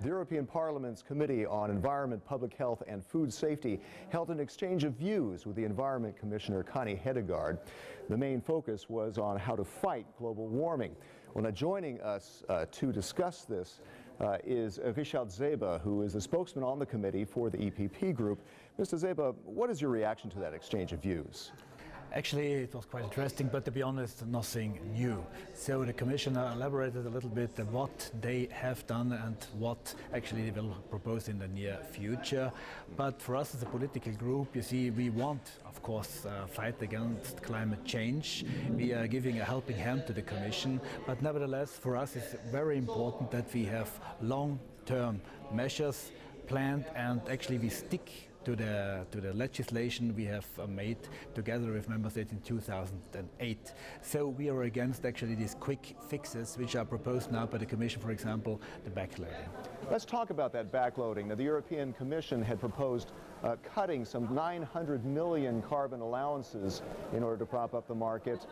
The European Parliament's Committee on Environment, Public Health and Food Safety held an exchange of views with the Environment Commissioner Connie Hedegaard. The main focus was on how to fight global warming. Well, now joining us to discuss this is Richard Zeba, who is a spokesman on the committee for the EPP group. Mr. Zeba, what is your reaction to that exchange of views? Actually, it was quite interesting, but to be honest, nothing new. So the Commissioner elaborated a little bit what they have done and what actually they will propose in the near future. But for us as a political group, you see, we want, of course, fight against climate change. We are giving a helping hand to the Commission, but nevertheless, for us, it's very important that we have long-term measures planned and actually we stick to the legislation we have made together with member states in 2008. So we are against actually these quick fixes which are proposed now by the Commission, for example, the backloading. Let's talk about that backloading. Now, the European Commission had proposed cutting some 900 million carbon allowances in order to prop up the market.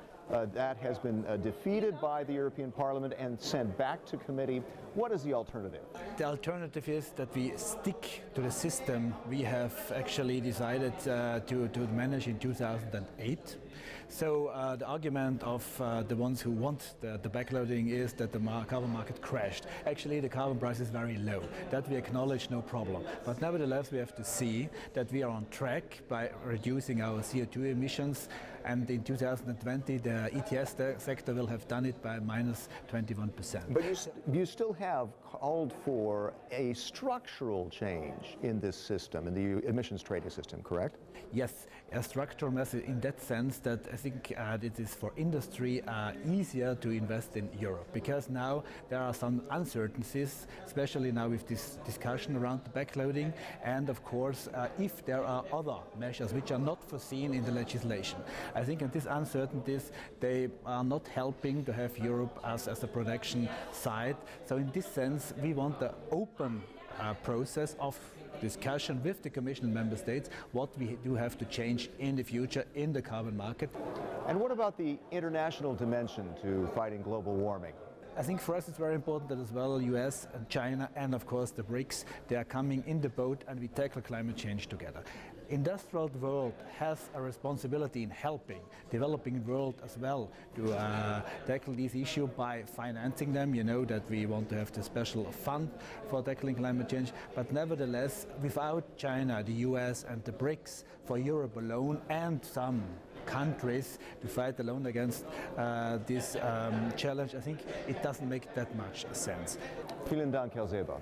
That has been defeated by the European Parliament and sent back to committee. What is the alternative? The alternative is that we stick to the system we have actually decided to manage in 2008. So the argument of the ones who want the backloading is that the carbon market crashed. Actually, the carbon price is very low. That we acknowledge, no problem. But nevertheless, we have to see that we are on track by reducing our CO2 emissions. And in 2020, the ETS sector will have done it by minus 21%. But you still have called for a structural change in this system, in the emissions trading system, correct? Yes, a structural message in that sense that I think it is for industry easier to invest in Europe, because now there are some uncertainties, especially now with this discussion around the backloading, and of course if there are other measures which are not foreseen in the legislation. I think in these uncertainties they are not helping to have Europe as a production site. So in this sense we want the open process of discussion with the Commission and Member States what we do have to change in the future in the carbon market. And what about the international dimension to fighting global warming? I think for us it's very important that as well US and China and of course the BRICS, they are coming in the boat and we tackle climate change together. Industrial world has a responsibility in helping developing world as well to tackle this issue by financing them. You know that we want to have the special fund for tackling climate change, but nevertheless without China, the US and the BRICS, for Europe alone and some countries to fight alone against this challenge, I think it doesn't make that much sense. Vielen Dank, Herr Zeba.